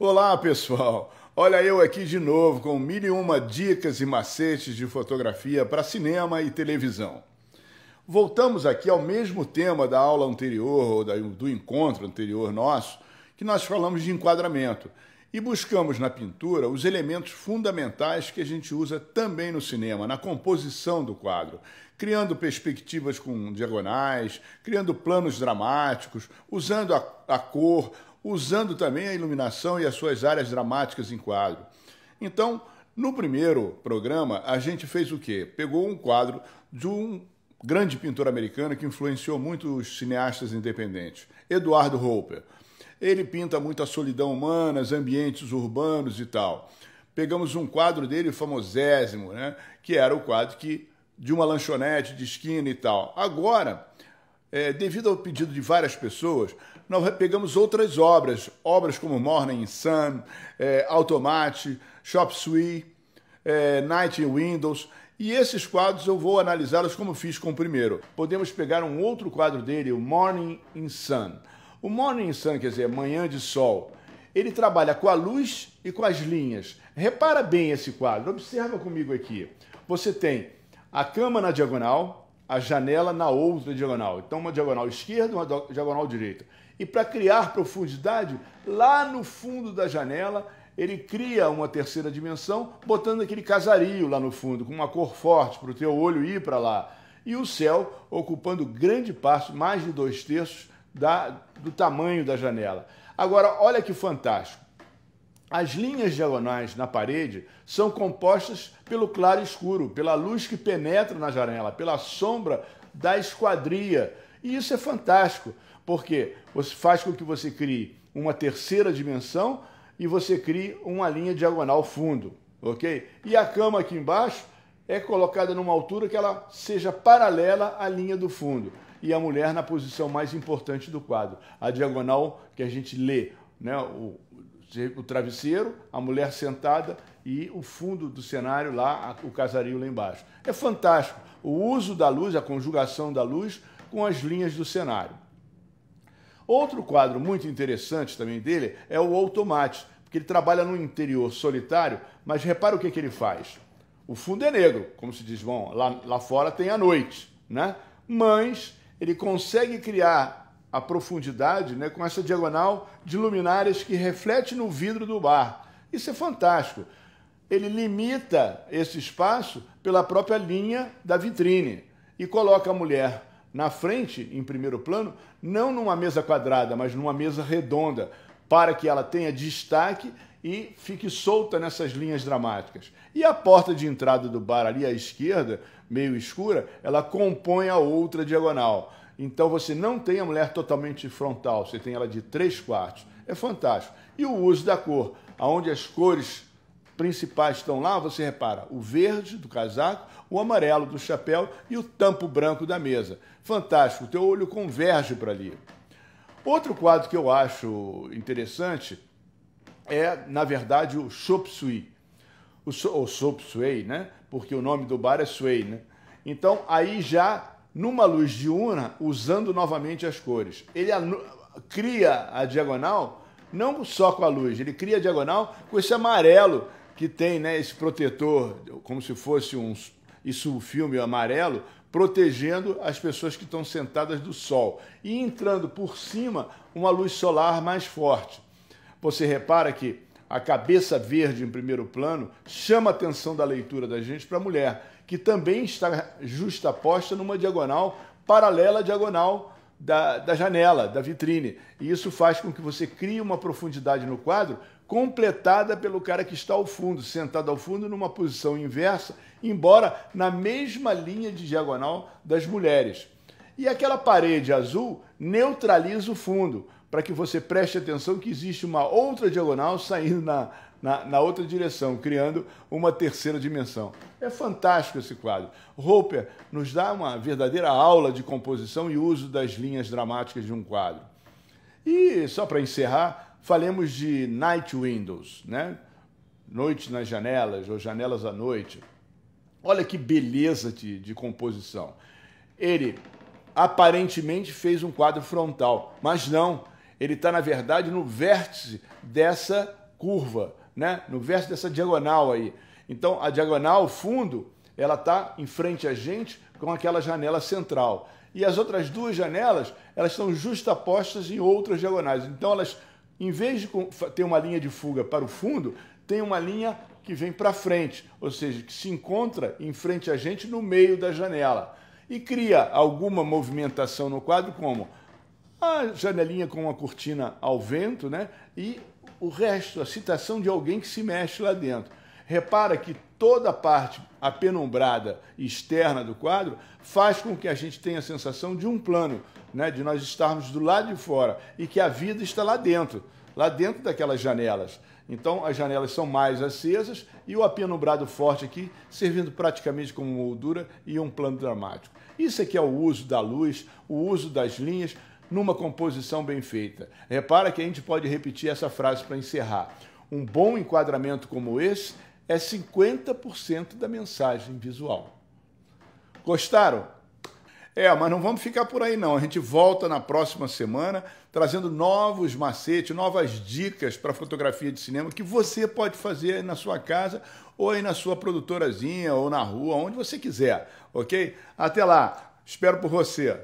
Olá, pessoal! Olha eu aqui de novo com 1001 dicas e macetes de fotografia para cinema e televisão. Voltamos aqui ao mesmo tema da aula anterior, ou do encontro anterior nosso, que nós falamos de enquadramento. E buscamos na pintura os elementos fundamentais que a gente usa também no cinema, na composição do quadro, criando perspectivas com diagonais, criando planos dramáticos, usando a cor, usando também a iluminação e as suas áreas dramáticas em quadro. Então, no primeiro programa, a gente fez o quê? Pegou um quadro de um grande pintor americano que influenciou muito os cineastas independentes, Edward Hopper. Ele pinta muito a solidão humana, os ambientes urbanos e tal. Pegamos um quadro dele famosésimo, né? Que era o quadro de uma lanchonete de esquina e tal. Agora, devido ao pedido de várias pessoas, nós pegamos outras obras como Morning Sun, Automat, Chop Suey, Night Windows, e esses quadros eu vou analisá-los como fiz com o primeiro. Podemos pegar um outro quadro dele, o Morning Sun. O Morning Sun, quer dizer, manhã de sol, ele trabalha com a luz e com as linhas. Repara bem esse quadro, observa comigo aqui. Você tem a cama na diagonal, a janela na outra diagonal. Então, uma diagonal esquerda e uma diagonal direita. E para criar profundidade, lá no fundo da janela, ele cria uma terceira dimensão, botando aquele casario lá no fundo, com uma cor forte, para o teu olho ir para lá. E o céu ocupando grande parte, mais de 2/3 do tamanho da janela. Agora, olha que fantástico. As linhas diagonais na parede são compostas pelo claro e escuro, pela luz que penetra na janela, pela sombra da esquadria. E isso é fantástico, porque você faz com que você crie uma terceira dimensão e você crie uma linha diagonal fundo, ok? E a cama aqui embaixo é colocada numa altura que ela seja paralela à linha do fundo. E a mulher na posição mais importante do quadro, a diagonal que a gente lê, né? O travesseiro, a mulher sentada e o fundo do cenário lá, o casario lá embaixo. É fantástico o uso da luz, a conjugação da luz com as linhas do cenário. Outro quadro muito interessante também dele é o Automat, porque ele trabalha no interior solitário, mas repara o que ele faz. O fundo é negro, como se diz, bom, lá fora tem a noite, né? Mas ele consegue criar a profundidade, né, com essa diagonal de luminárias que reflete no vidro do bar. Isso é fantástico. Ele limita esse espaço pela própria linha da vitrine e coloca a mulher na frente, em primeiro plano, não numa mesa quadrada, mas numa mesa redonda, para que ela tenha destaque e fique solta nessas linhas dramáticas. E a porta de entrada do bar ali à esquerda, meio escura, ela compõe a outra diagonal. Então você não tem a mulher totalmente frontal, você tem ela de 3/4. É fantástico. E o uso da cor, onde as cores principais estão lá, você repara o verde do casaco, o amarelo do chapéu e o tampo branco da mesa. Fantástico, o teu olho converge para ali. Outro quadro que eu acho interessante é, na verdade, o Chop Suey. O Chop Suey, né? Porque o nome do bar é Suey, né? Então, aí já numa luz diurna, usando novamente as cores. Ele cria a diagonal não só com a luz, ele cria a diagonal com esse amarelo que tem, né, esse protetor, como se fosse o filme amarelo, protegendo as pessoas que estão sentadas do sol. E entrando por cima uma luz solar mais forte. Você repara que a cabeça verde em primeiro plano chama a atenção da leitura da gente para a mulher, que também está justaposta numa diagonal paralela à diagonal da janela, da vitrine. E isso faz com que você crie uma profundidade no quadro completada pelo cara que está ao fundo, sentado ao fundo numa posição inversa, embora na mesma linha de diagonal das mulheres. E aquela parede azul neutraliza o fundo, para que você preste atenção que existe uma outra diagonal saindo na outra direção, criando uma terceira dimensão. É fantástico esse quadro. Hopper nos dá uma verdadeira aula de composição e uso das linhas dramáticas de um quadro. E, só para encerrar, falemos de Night Windows, né? Noite nas janelas, ou janelas à noite. Olha que beleza de composição. Ele aparentemente fez um quadro frontal, mas não. Ele está, na verdade, no vértice dessa curva, né? No verso dessa diagonal aí. Então, a diagonal, o fundo, ela está em frente a gente com aquela janela central. E as outras duas janelas, elas estão justapostas em outras diagonais. Então, elas, em vez de ter uma linha de fuga para o fundo, tem uma linha que vem para frente, ou seja, que se encontra em frente a gente no meio da janela. E cria alguma movimentação no quadro, como a janelinha com uma cortina ao vento, né? E o resto, a citação de alguém que se mexe lá dentro. Repara que toda a parte apenumbrada externa do quadro faz com que a gente tenha a sensação de um plano, né? De nós estarmos do lado de fora e que a vida está lá dentro daquelas janelas. Então, as janelas são mais acesas e o apenumbrado forte aqui, servindo praticamente como moldura e um plano dramático. Isso aqui é o uso da luz, o uso das linhas, numa composição bem feita. Repara que a gente pode repetir essa frase para encerrar. Um bom enquadramento como esse é 50% da mensagem visual. Gostaram? Mas não vamos ficar por aí não. A gente volta na próxima semana trazendo novos macetes, novas dicas para fotografia de cinema que você pode fazer aí na sua casa ou aí na sua produtorazinha ou na rua, onde você quiser, ok? Até lá. Espero por você.